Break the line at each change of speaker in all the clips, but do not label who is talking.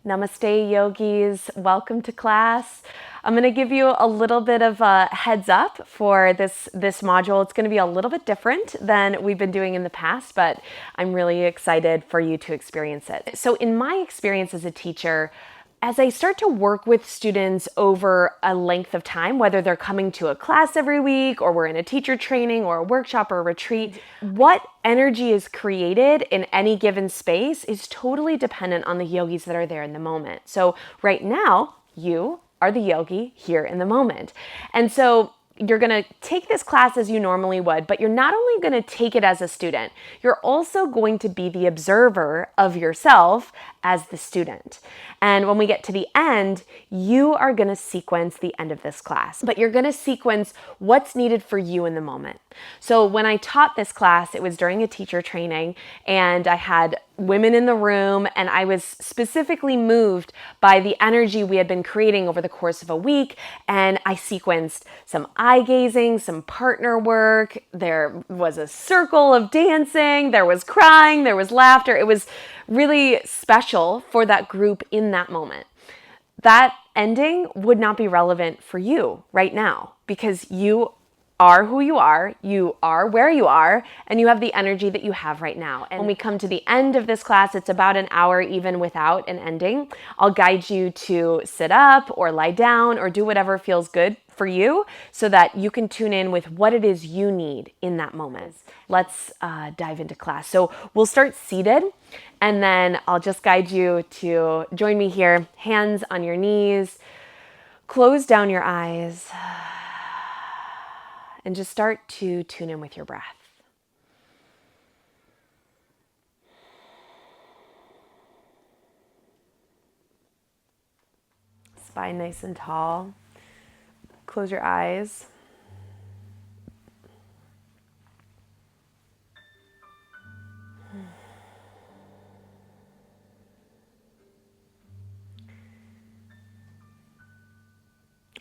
Namaste, yogis. Welcome to class. I'm going to give you a little bit of a heads up for this module. It's going to be a little bit different than we've been doing in the past, but I'm really excited for you to experience it. So in my experience as a teacher, as I start to work with students over a length of time, whether they're coming to a class every week or we're in a teacher training or a workshop or a retreat, what energy is created in any given space is totally dependent on the yogis that are there in the moment. So right now, you are the yogi here in the moment. And so you're going to take this class as you normally would, but you're not only going to take it as a student, you're also going to be the observer of yourself as the student. And when we get to the end, you are going to sequence the end of this class, but you're going to sequence what's needed for you in the moment. So when I taught this class, it was during a teacher training, and I had women in the room, and I was specifically moved by the energy we had been creating over the course of a week. And I sequenced some eye gazing, some partner work. There was a circle of dancing. There was crying. There was laughter. It was really special for that group in that moment. That ending would not be relevant for you right now because you are who you are where you are, and you have the energy that you have right now. And when we come to the end of this class, it's about an hour even without an ending. I'll guide you to sit up or lie down or do whatever feels good for you so that you can tune in with what it is you need in that moment. Let's dive into class. So we'll start seated, and then I'll just guide you to join me here, hands on your knees, close down your eyes, and just start to tune in with your breath. Spine nice and tall. Close your eyes.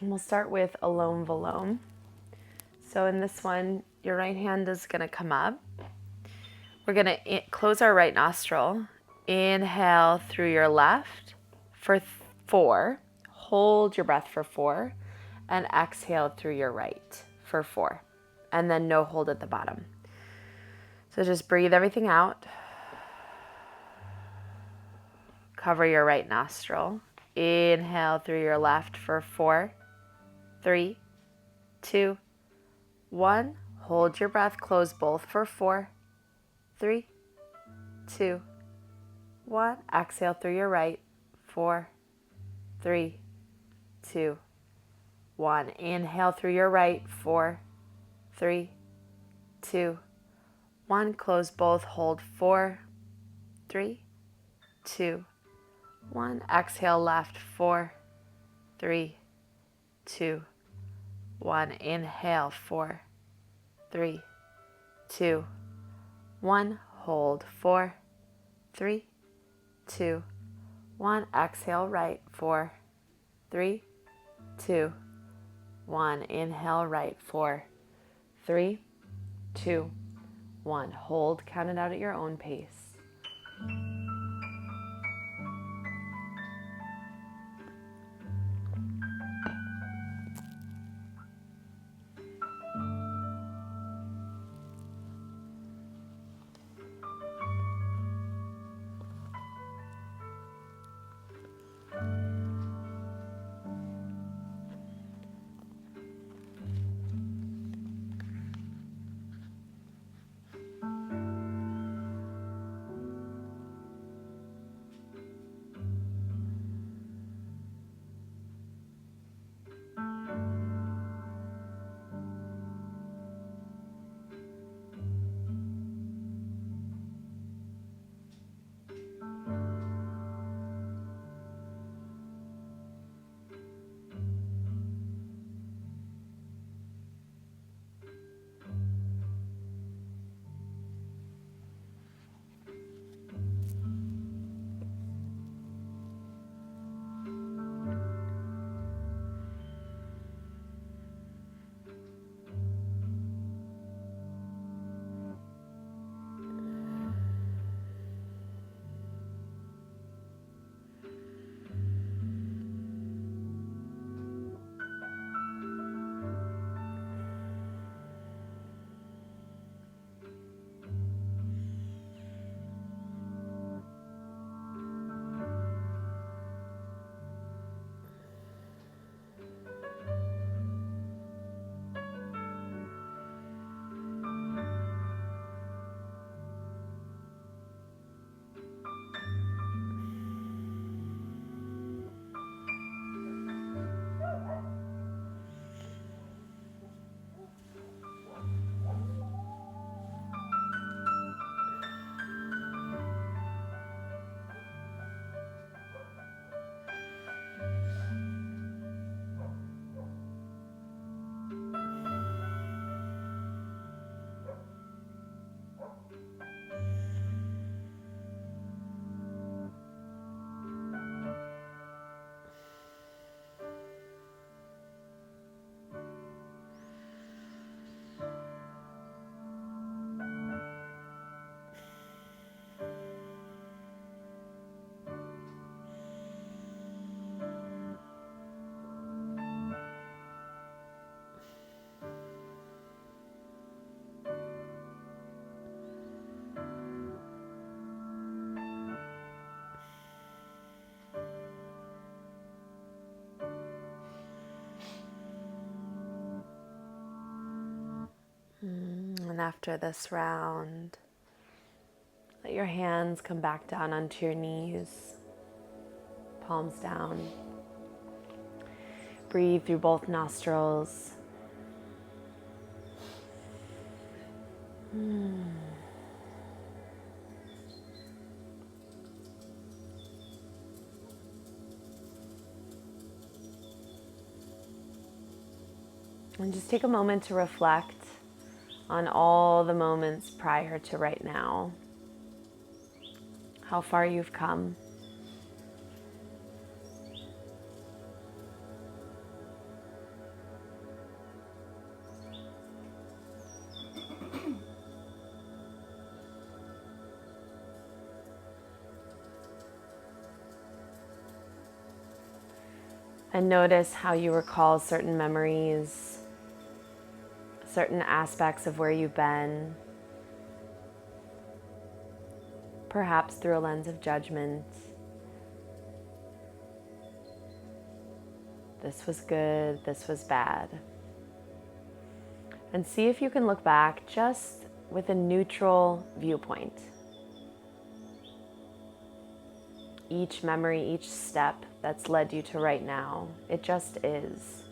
And we'll start with Alom Vilom. So in this one, your right hand is going to come up. We're going to close our right nostril. Inhale through your left for 4. Hold your breath for 4. And exhale through your right for 4. And then no hold at the bottom. So just breathe everything out. Cover your right nostril. Inhale through your left for 4, 3, 2, 1. Hold your breath. Close both for 4, 3, 2, 1. Exhale through your right. 4, 3, 2, 1. Inhale through your right. 4, 3, 2, 1. Close both. Hold 4, 3, 2, 1. Exhale left. 4, 3, 2, 1. Inhale. 4, 3, 2, 1. Hold 4, 3, 2, 1. Exhale right. 4, 3, 2, 1. Inhale right. 4, 3, 2, 1. Hold. Count it out at your own pace. And after this round, let your hands come back down onto your knees, palms down. Breathe through both nostrils. And just take a moment to reflect on all the moments prior to right now, how far you've come. And notice how you recall certain memories, certain aspects of where you've been, perhaps through a lens of judgment. This was good, this was bad. And see if you can look back just with a neutral viewpoint. Each memory, each step that's led you to right now, it just is.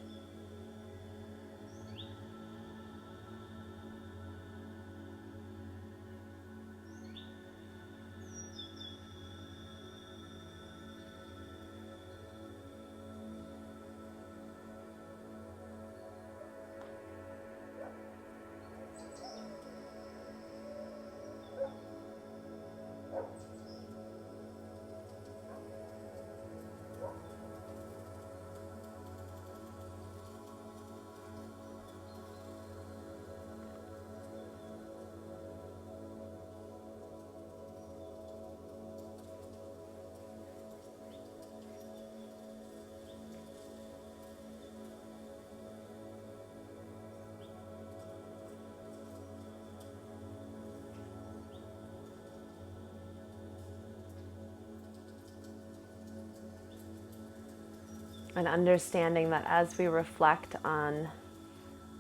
And understanding that as we reflect on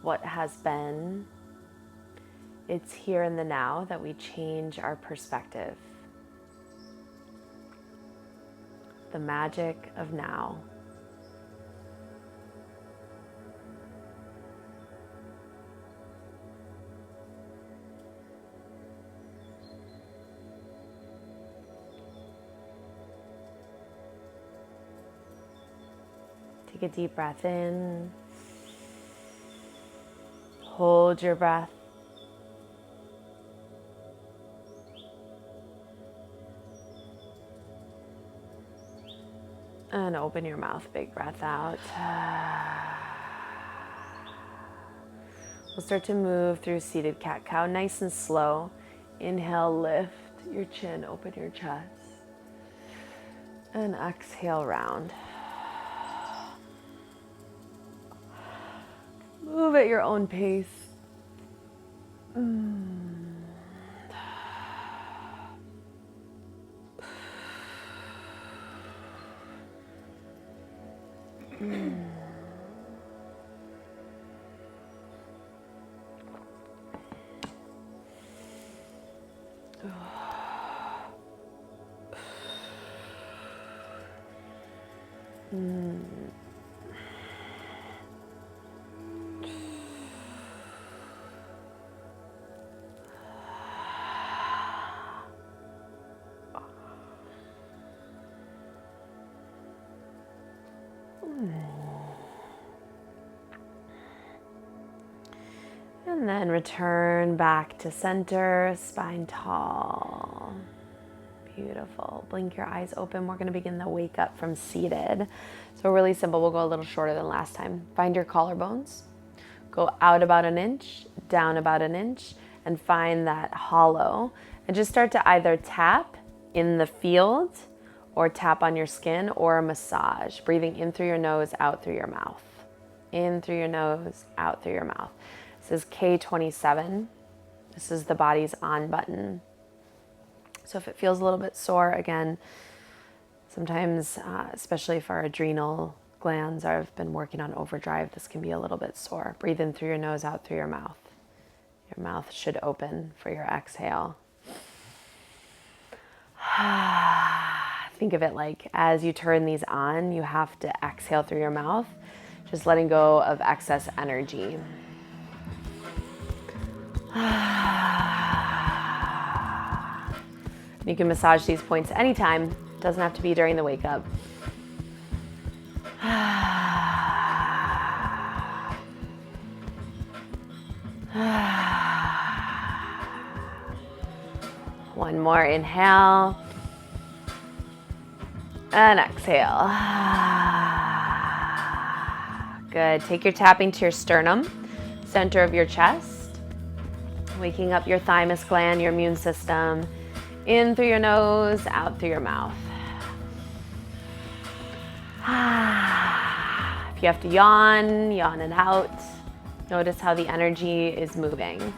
what has been, it's here in the now that we change our perspective. The magic of now. Take a deep breath in. Hold your breath. And open your mouth, big breath out. We'll start to move through seated cat-cow, nice and slow. Inhale, lift your chin, open your chest. And exhale, round. Move at your own pace. And then return back to center, spine tall. Beautiful. Blink your eyes open. We're going to begin the wake up from seated. So really simple. We'll go a little shorter than last time. Find your collarbones. Go out about an inch, down about an inch, and find that hollow. And just start to either tap in the field or tap on your skin or a massage. Breathing in through your nose, out through your mouth. In through your nose, out through your mouth. This is K27. This is the body's on button. So if it feels a little bit sore, again, sometimes, especially if our adrenal glands have been working on overdrive, this can be a little bit sore. Breathe in through your nose, out through your mouth. Your mouth should open for your exhale. Think of it like as you turn these on, you have to exhale through your mouth, just letting go of excess energy. You can massage these points anytime. Doesn't have to be during the wake up. One more inhale and exhale. Good. Take your tapping to your sternum, center of your chest, waking up your thymus gland, your immune system. In through your nose, out through your mouth. If you have to yawn, yawn it out. Notice how the energy is moving.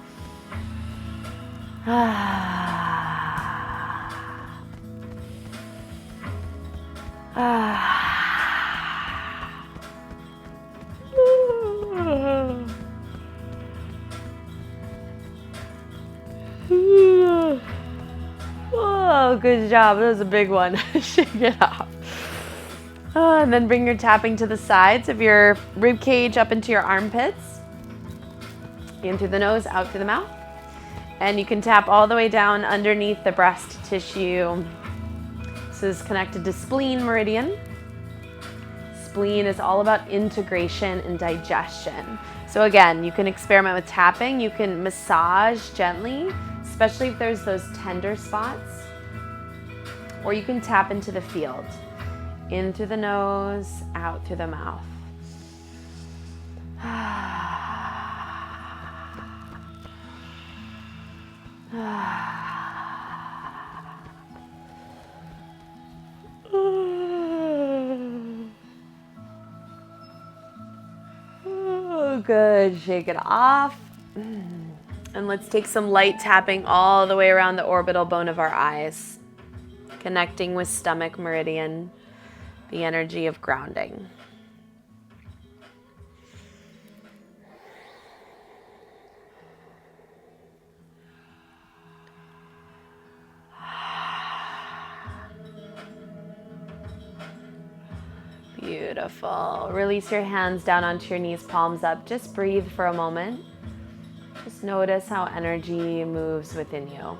Oh, good job. That was a big one. Shake it off. And then bring your tapping to the sides of your rib cage up into your armpits. In through the nose, out through the mouth. And you can tap all the way down underneath the breast tissue. This is connected to spleen meridian. Spleen is all about integration and digestion. So again, you can experiment with tapping. You can massage gently, especially if there's those tender spots. Or you can tap into the field. In through the nose, out through the mouth. Oh, good. Shake it off. And let's take some light tapping all the way around the orbital bone of our eyes, connecting with stomach meridian, the energy of grounding. Beautiful. Release your hands down onto your knees, palms up. Just breathe for a moment. Just notice how energy moves within you.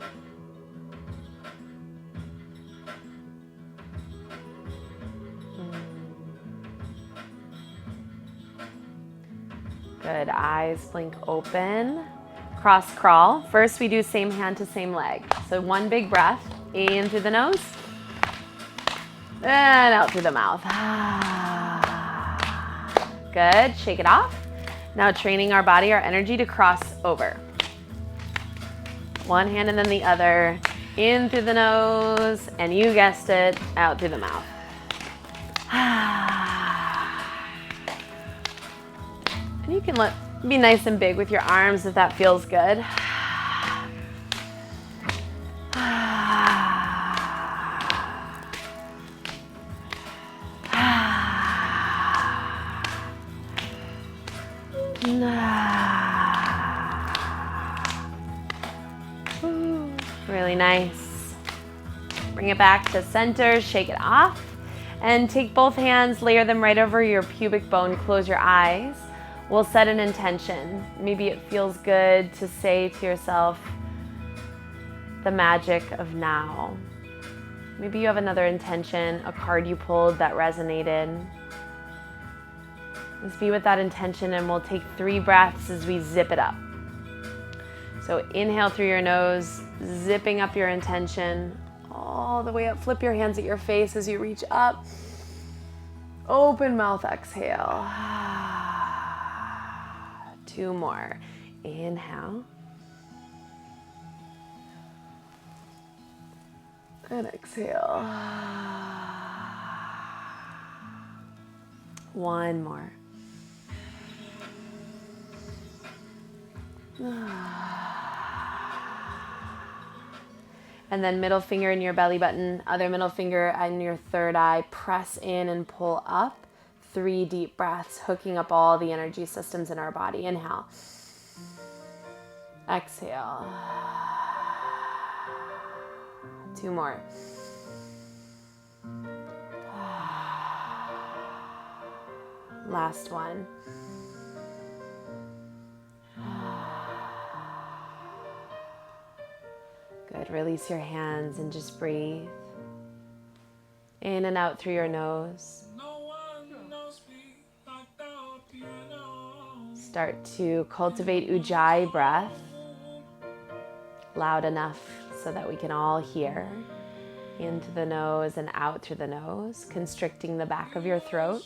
Good. Eyes blink open. Cross crawl. First, we do same hand to same leg. So one big breath in through the nose and out through the mouth. Good. Shake it off. Now training our body, our energy to cross over. One hand and then the other. In through the nose, and you guessed it, out through the mouth. And you can be nice and big with your arms if that feels good. Really nice. Bring it back to center, shake it off, and take both hands, layer them right over your pubic bone, close your eyes. We'll set an intention. Maybe it feels good to say to yourself, the magic of now. Maybe you have another intention, a card you pulled that resonated. Let's be with that intention, and we'll take 3 breaths as we zip it up. So inhale through your nose, zipping up your intention all the way up. Flip your hands at your face as you reach up. Open mouth, exhale. 2 more. Inhale. And exhale. 1 more. And then middle finger in your belly button, other middle finger in your third eye, press in and pull up. 3 deep breaths, hooking up all the energy systems in our body. Inhale. Exhale. 2 more. Last one. Good. Release your hands and just breathe. In and out through your nose. Start to cultivate Ujjayi breath loud enough so that we can all hear. Into the nose and out through the nose, constricting the back of your throat.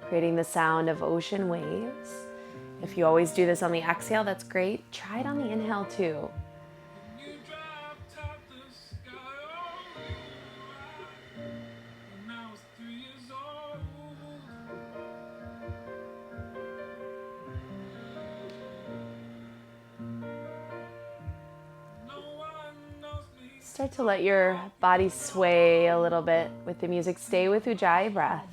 Creating the sound of ocean waves. If you always do this on the exhale, that's great. Try it on the inhale too. Start to let your body sway a little bit with the music. Stay with Ujjayi breath.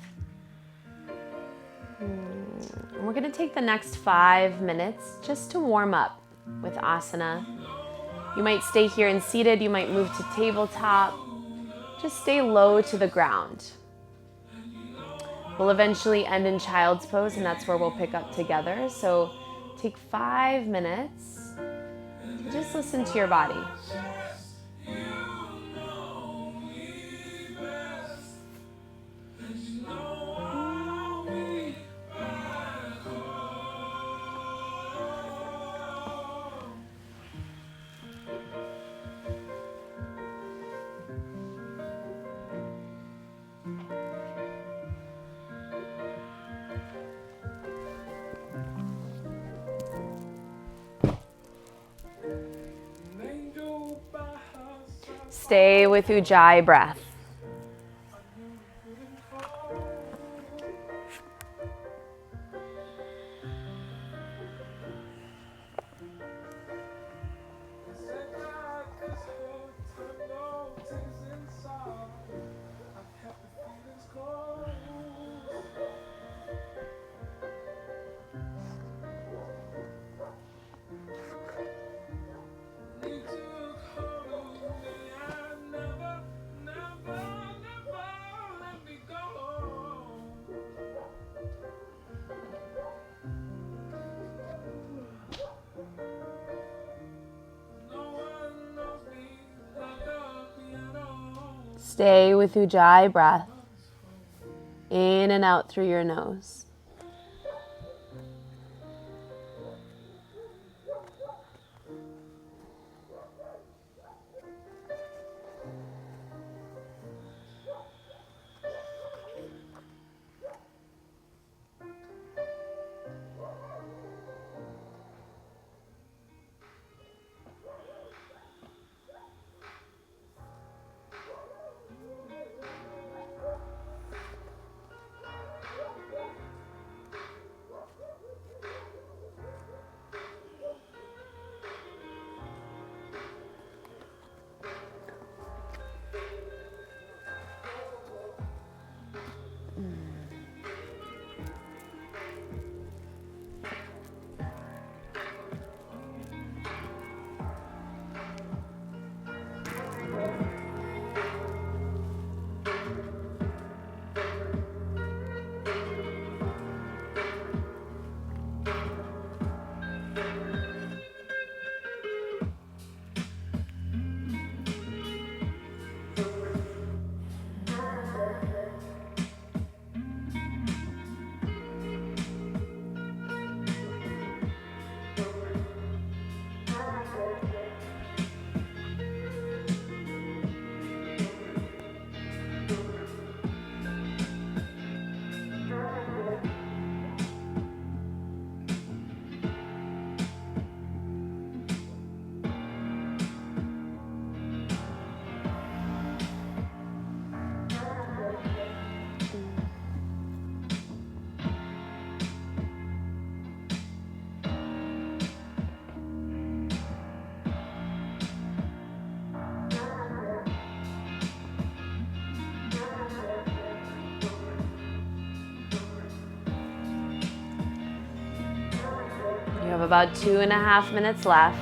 And we're going to take the next 5 minutes just to warm up with asana. You might stay here in seated, you might move to tabletop. Just stay low to the ground. We'll eventually end in child's pose, and that's where we'll pick up together. So take 5 minutes to just listen to your body. Stay with Ujjayi breath. Stay with Ujjayi breath. In and out through your nose. have about 2.5 minutes left.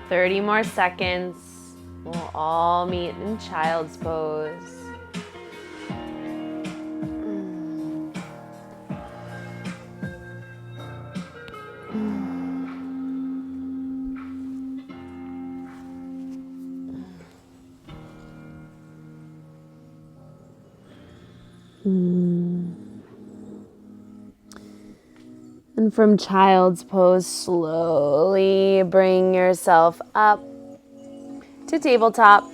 Thirty more seconds. We'll all meet in child's pose. And from child's pose, slowly bring yourself up to tabletop.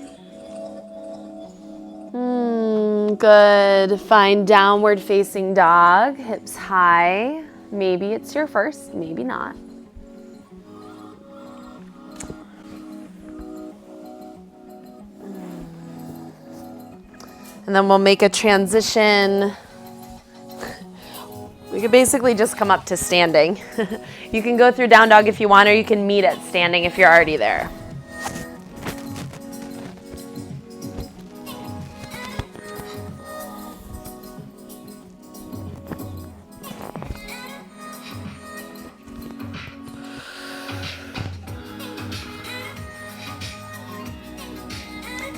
Good. Find downward facing dog, hips high. Maybe it's your first, maybe not. And then we'll make a transition. We could basically just come up to standing. You can go through down dog if you want, or you can meet at standing if you're already there.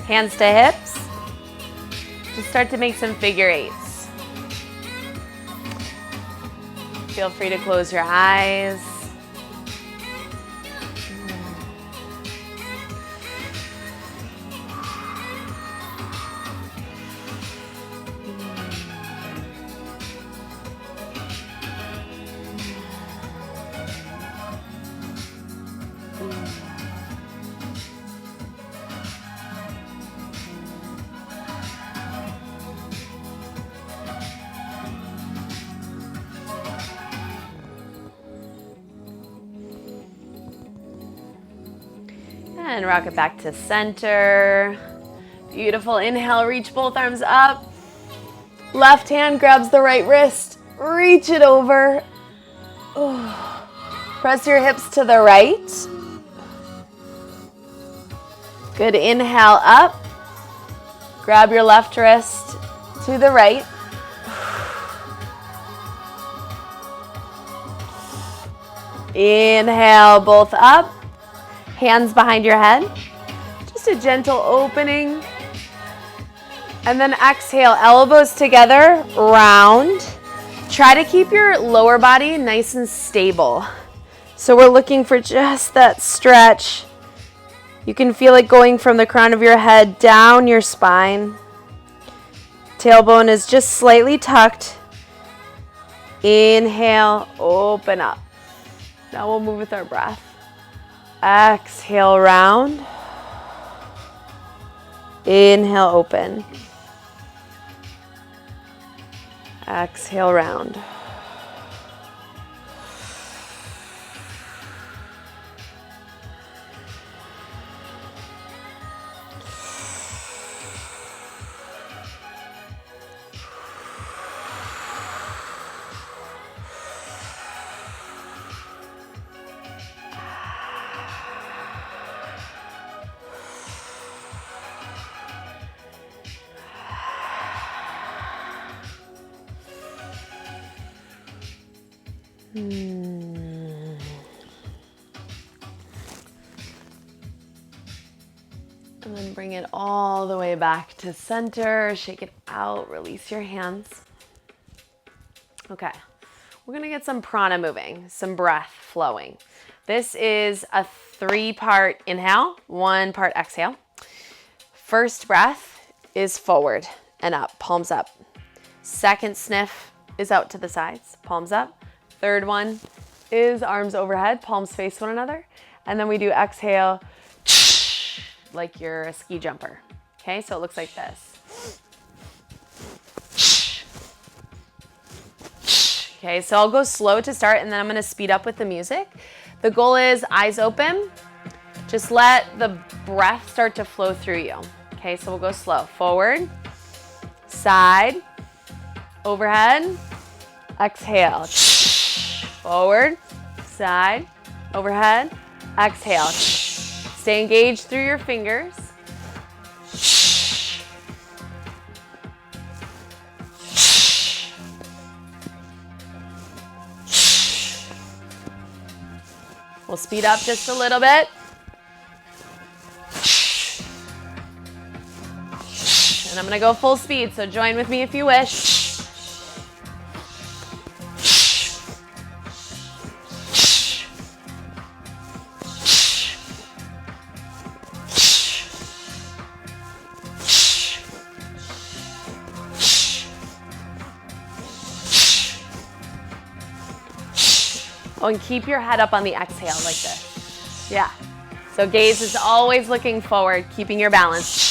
Hands to hips. Just start to make some figure eights. Feel free to close your eyes. And rock it back to center. Beautiful. Inhale, reach both arms up. Left hand grabs the right wrist. Reach it over. Press your hips to the right. Good. Inhale up. Grab your left wrist to the right. Inhale, both up. Hands behind your head. Just a gentle opening. And then exhale, elbows together, round. Try to keep your lower body nice and stable. So we're looking for just that stretch. You can feel it going from the crown of your head down your spine. Tailbone is just slightly tucked. Inhale, open up. Now we'll move with our breath. Exhale, round. Inhale, open. Exhale, round. And then bring it all the way back to center. Shake it out. Release your hands. Okay. We're going to get some prana moving, some breath flowing. This is a 3-part inhale, 1 part exhale. First breath is forward and up, palms up. Second sniff is out to the sides, palms up. Third one is arms overhead, palms face one another. And then we do exhale like you're a ski jumper. Okay, so it looks like this. Okay, so I'll go slow to start and then I'm gonna speed up with the music. The goal is eyes open. Just let the breath start to flow through you. Okay, so we'll go slow. Forward, side, overhead, exhale. Forward, side, overhead, exhale. Stay engaged through your fingers. We'll speed up just a little bit. And I'm gonna go full speed, so join with me if you wish. Oh, and keep your head up on the exhale like this. Yeah. So gaze is always looking forward, keeping your balance.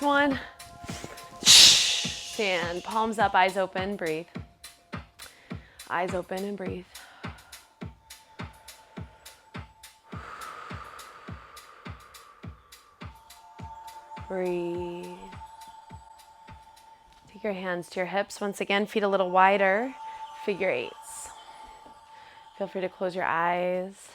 one. Stand, palms up, eyes open, breathe. Eyes open and breathe. Breathe. Take your hands to your hips. Once again, feet a little wider. Figure eights. Feel free to close your eyes.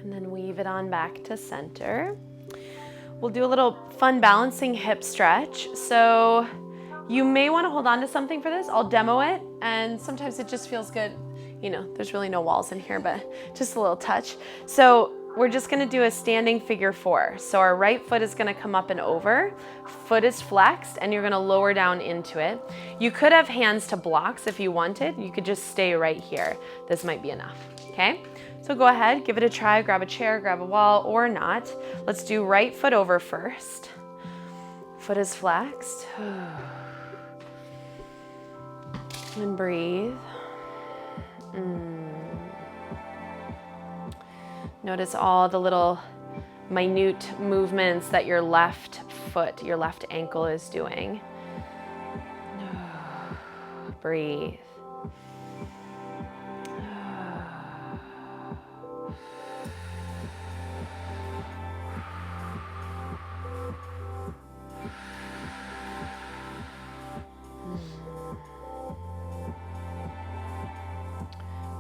And then weave it on back to center. We'll do a little fun balancing hip stretch. So you may want to hold on to something for this. I'll demo it, and sometimes it just feels good. You know, there's really no walls in here, but just a little touch. So we're just gonna do a standing figure four. So our right foot is gonna come up and over, foot is flexed, and you're gonna lower down into it. You could have hands to blocks if you wanted. You could just stay right here. This might be enough, okay? So go ahead, give it a try, grab a chair, grab a wall, or not. Let's do right foot over first. Foot is flexed. And breathe. Notice all the little minute movements that your left foot, your left ankle is doing. Breathe.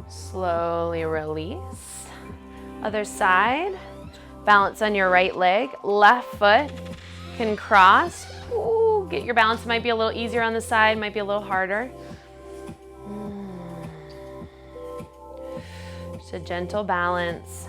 Slowly release. Other side. Balance on your right leg. Left foot can cross. Ooh, get your balance. It might be a little easier on the side, might be a little harder. Just a gentle balance.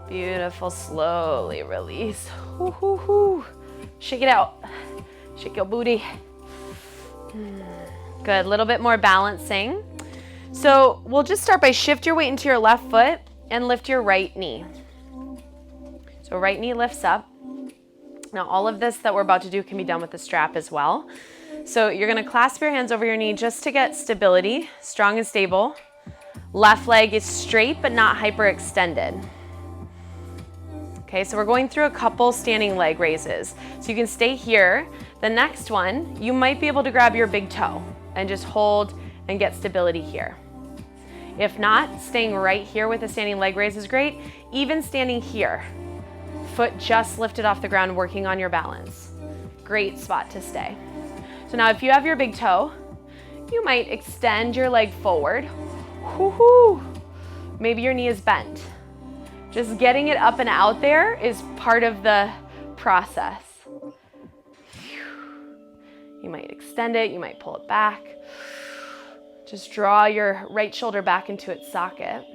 Beautiful, slowly release. Woo, woo, woo. Shake it out. Shake your booty. Good, a little bit more balancing. So we'll just start by shift your weight into your left foot and lift your right knee. So right knee lifts up. Now all of this that we're about to do can be done with the strap as well. So you're gonna clasp your hands over your knee just to get stability, strong and stable. Left leg is straight but not hyperextended. Okay, so we're going through a couple standing leg raises. So you can stay here. The next one, you might be able to grab your big toe and just hold and get stability here. If not, staying right here with a standing leg raise is great. Even standing here, foot just lifted off the ground, working on your balance. Great spot to stay. So now if you have your big toe, you might extend your leg forward. Woo-hoo. Maybe your knee is bent. Just getting it up and out there is part of the process. You might extend it, you might pull it back. Just draw your right shoulder back into its socket.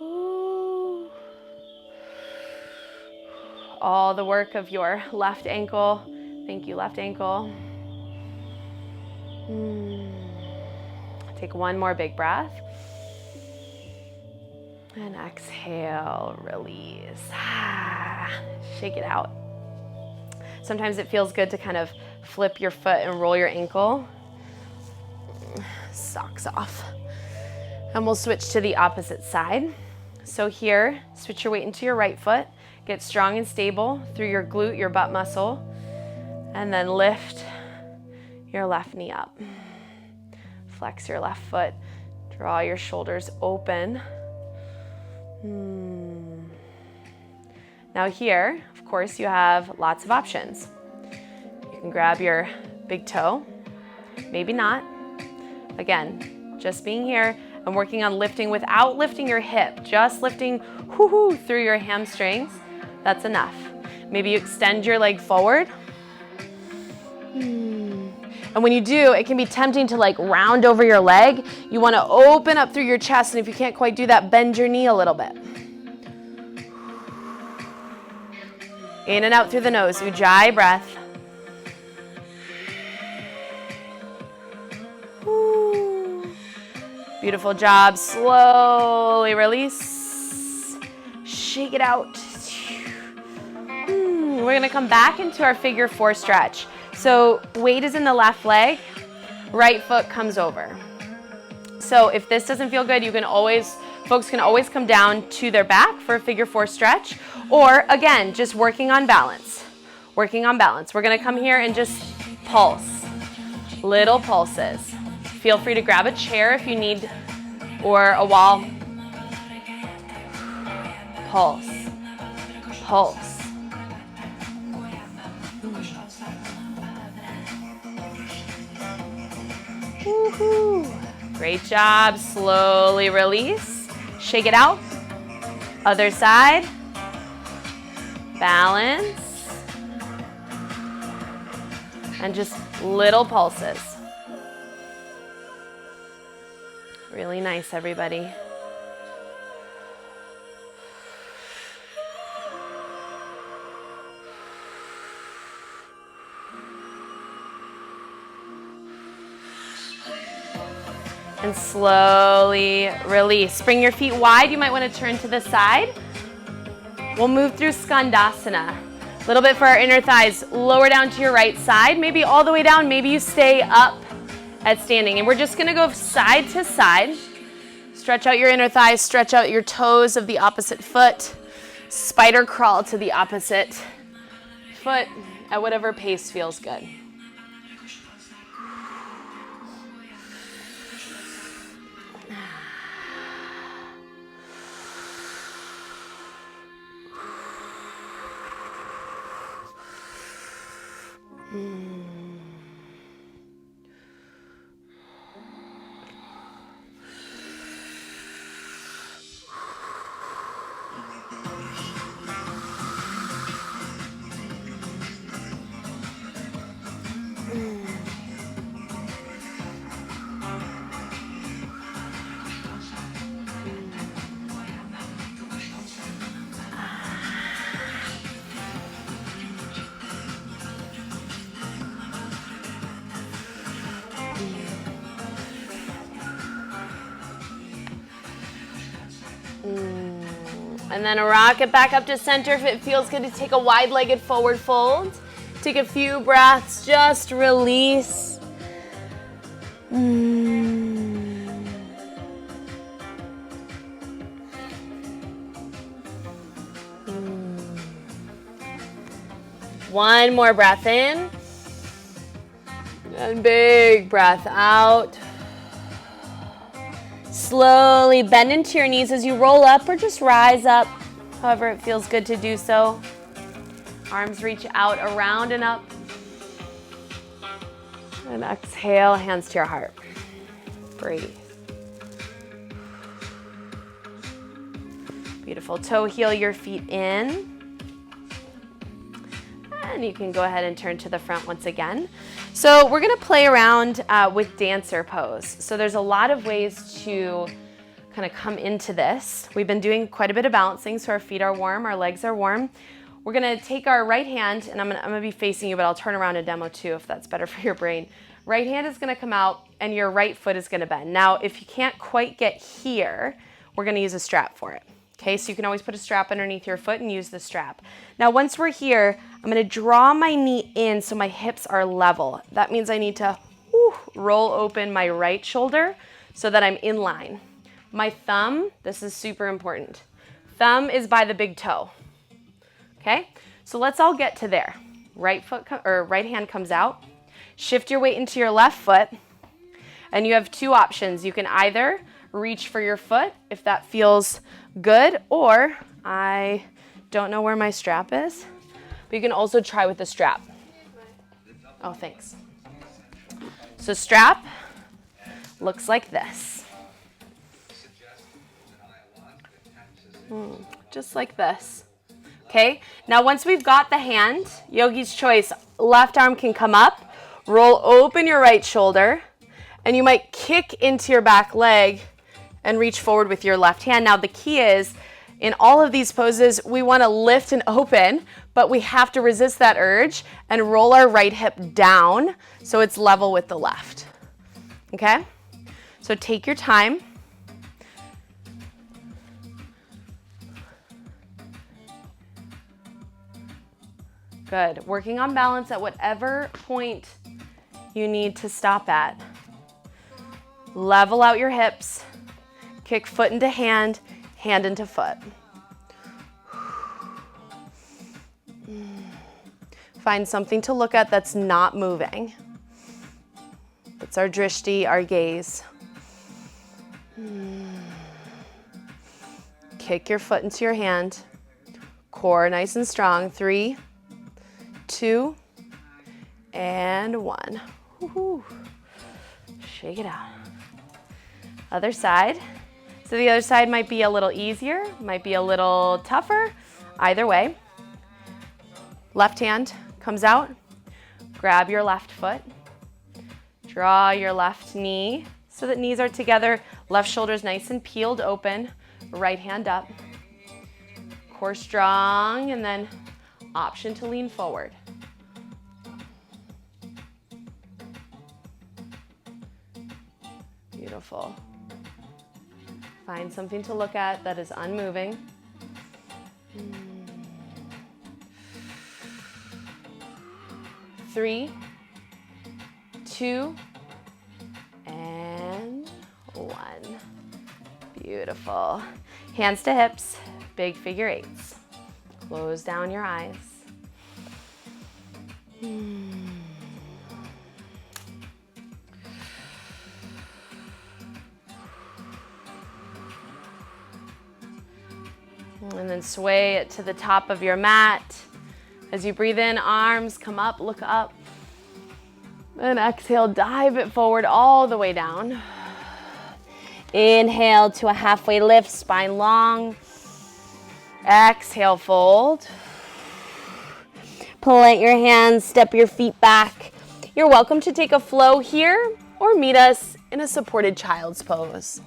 Ooh. All the work of your left ankle. Thank you, left ankle. Take one more big breath. And exhale, release. Shake it out. Sometimes it feels good to kind of flip your foot and roll your ankle. Socks off. And we'll switch to the opposite side. So here, switch your weight into your right foot. Get strong and stable through your glute, your butt muscle. And then lift your left knee up. Flex your left foot. Draw your shoulders open. Now here, of course, you have lots of options. You can grab your big toe, maybe not. Again, just being here and working on lifting without lifting your hip, just lifting through your hamstrings. That's enough. Maybe you extend your leg forward. And when you do, it can be tempting to like round over your leg. You want to open up through your chest, and if you can't quite do that, bend your knee a little bit. In and out through the nose, Ujjayi breath. Beautiful job. Slowly release. Shake it out. We're going to come back into our figure 4 stretch. So weight is in the left leg, right foot comes over. So if this doesn't feel good, folks can always come down to their back for a figure 4 stretch, or again, just working on balance. Working on balance. We're going to come here and just pulse. Little pulses. Feel free to grab a chair if you need, or a wall. Pulse. Pulse. Woohoo. Great job. Slowly release. Shake it out. Other side. Balance. And just little pulses. Really nice, everybody. And slowly release. Bring your feet wide. You might want to turn to the side. We'll move through Skandasana. A little bit for our inner thighs. Lower down to your right side. Maybe all the way down. Maybe you stay up at standing. And we're just going to go side to side. Stretch out your inner thighs. Stretch out your toes of the opposite foot. Spider crawl to the opposite foot at whatever pace feels good. And then rock it back up to center. If it feels good to take a wide-legged forward fold. Take a few breaths, just release. One more breath in. And big breath out. Slowly bend into your knees as you roll up or just rise up, however it feels good to do so. Arms reach out, around and up. And exhale, hands to your heart. Breathe. Beautiful. Toe heel your feet in. And you can go ahead and turn to the front once again. So we're going to play around with dancer pose. So there's a lot of ways to kind of come into this. We've been doing quite a bit of balancing, so our feet are warm, our legs are warm. We're going to take our right hand, and I'm going to be facing you, but I'll turn around and demo too if that's better for your brain. Right hand is going to come out, and your right foot is going to bend. Now, if you can't quite get here, we're going to use a strap for it. Okay, so you can always put a strap underneath your foot and use the strap. Now, once we're here, I'm going to draw my knee in so my hips are level. That means I need to roll open my right shoulder so that I'm in line. My thumb, this is super important. Thumb is by the big toe. Okay, so let's all get to there. Right hand comes out. Shift your weight into your left foot, and you have two options. You can either reach for your foot if that feels good, or I don't know where my strap is, but you can also try with the strap. Oh, thanks. So strap looks like this. Just like this. Okay, now once we've got the hand, yogi's choice, left arm can come up, Roll open your right shoulder, and you might kick into your back leg and reach forward with your left hand. Now the key is, in all of these poses, we want to lift and open, but we have to resist that urge and roll our right hip down so it's level with the left. Okay? So take your time. Good. Working on balance at whatever point you need to stop at. Level out your hips. Kick foot into hand, hand into foot. Find something to look at that's not moving. It's our drishti, our gaze. Kick your foot into your hand. Core nice and strong. 3, 2, and 1. Woo-hoo. Shake it out. Other side. So the other side might be a little easier, might be a little tougher. Either way. Left hand comes out. Grab your left foot. Draw your left knee so that knees are together. Left shoulder's nice and peeled open. Right hand up. Core strong, and then option to lean forward. Beautiful. Find something to look at that is unmoving. 3, 2, and 1. Beautiful. Hands to hips, big figure eights. Close down your eyes. And then sway it to the top of your mat. As you breathe in, arms come up, look up. And exhale, dive it forward all the way down. Inhale to a halfway lift, spine long. Exhale, fold. Plant your hands, step your feet back. You're welcome to take a flow here or meet us in a supported child's pose.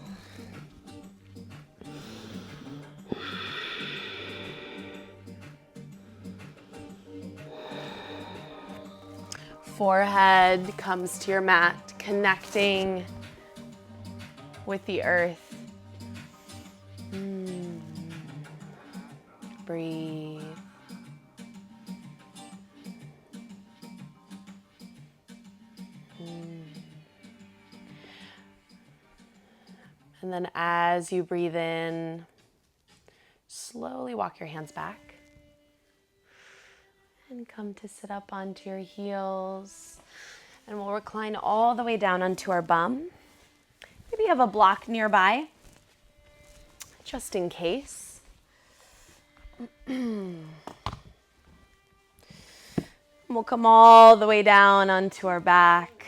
Forehead comes to your mat, connecting with the earth. Breathe. And then as you breathe in, slowly walk your hands back. And come to sit up onto your heels. And we'll recline all the way down onto our bum. Maybe you have a block nearby, just in case. We'll come all the way down onto our back.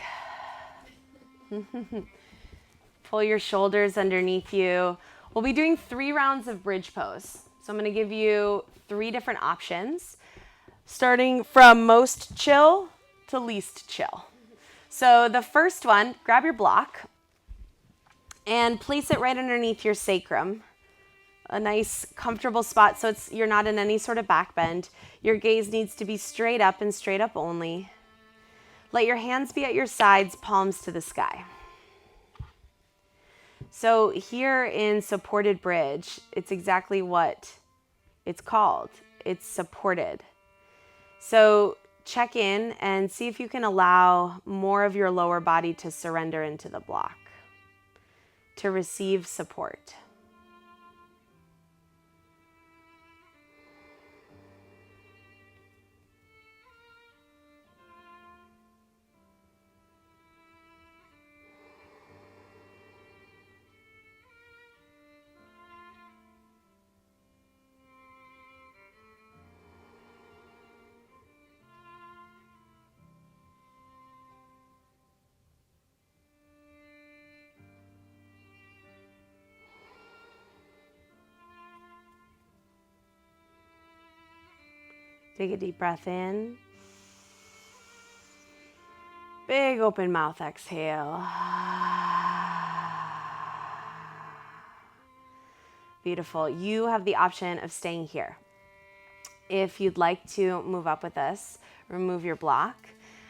Pull your shoulders underneath you. We'll be doing 3 rounds of bridge pose. So I'm going to give you 3 different options, starting from most chill to least chill. So the first one, grab your block and place it right underneath your sacrum. A nice comfortable spot so you're not in any sort of back bend. Your gaze needs to be straight up and straight up only. Let your hands be at your sides, palms to the sky. So here in supported bridge, it's exactly what it's called. It's supported. So check in and see if you can allow more of your lower body to surrender into the block, to receive support. Take a deep breath in. Big open mouth exhale. Beautiful. You have the option of staying here. If you'd like to move up with us, remove your block.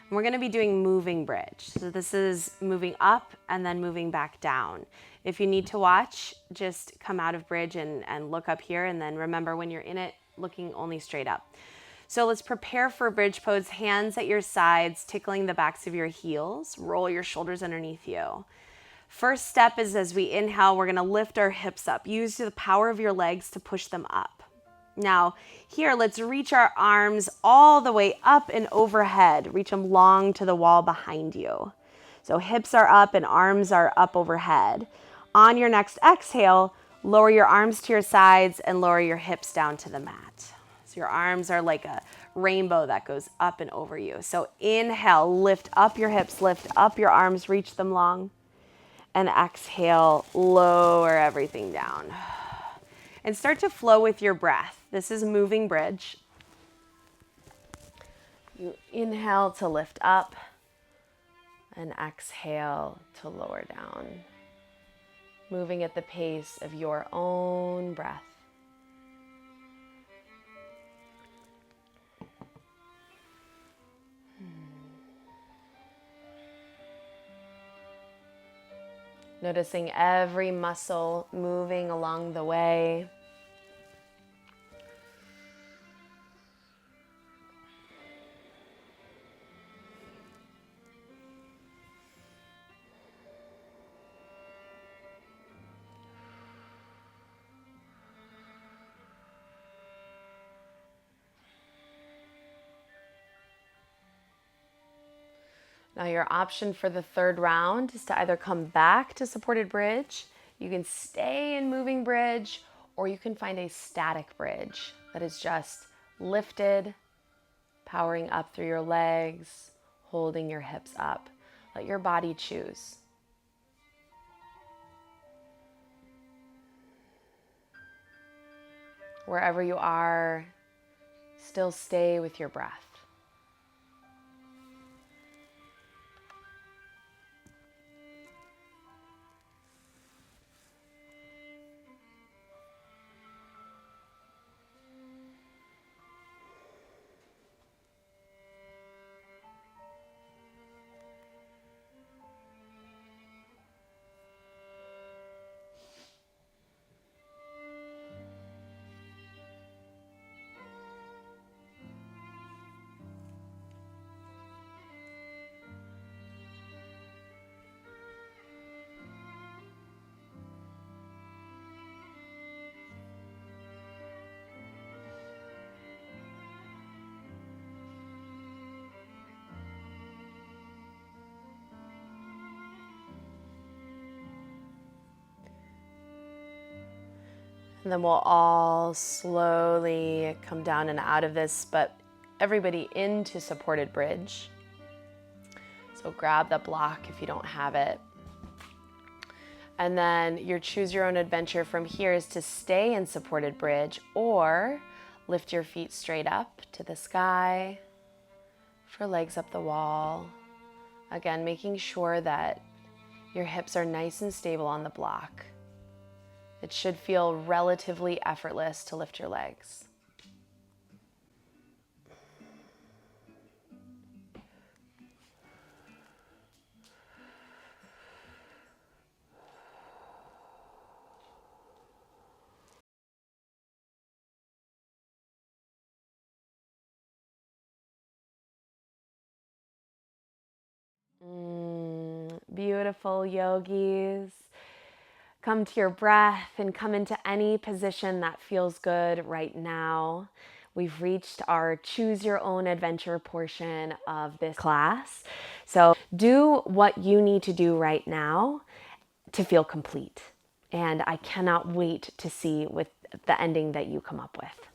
And we're gonna be doing moving bridge. So this is moving up and then moving back down. If you need to watch, just come out of bridge and look up here, and then remember when you're in it, looking only straight up. So let's prepare for bridge pose, hands at your sides, tickling the backs of your heels. Roll your shoulders underneath you. First step is as we inhale, we're gonna lift our hips up. Use the power of your legs to push them up. Now, here, let's reach our arms all the way up and overhead. Reach them long to the wall behind you. So hips are up and arms are up overhead. On your next exhale, lower your arms to your sides and lower your hips down to the mat. So your arms are like a rainbow that goes up and over you. So inhale, lift up your hips, lift up your arms, reach them long. And exhale, lower everything down. And start to flow with your breath. This is moving bridge. You inhale to lift up and exhale to lower down. Moving at the pace of your own breath. Noticing every muscle moving along the way. Now your option for the third round is to either come back to supported bridge, you can stay in moving bridge, or you can find a static bridge that is just lifted, powering up through your legs, holding your hips up. Let your body choose. Wherever you are, still stay with your breath. And then we'll all slowly come down and out of this, but everybody into supported bridge. So grab the block if you don't have it. And then your choose your own adventure from here is to stay in supported bridge or lift your feet straight up to the sky for legs up the wall. Again, making sure that your hips are nice and stable on the block. It should feel relatively effortless to lift your legs. Beautiful yogis. Come to your breath and come into any position that feels good right now. We've reached our choose your own adventure portion of this class. So do what you need to do right now to feel complete. And I cannot wait to see with the ending that you come up with.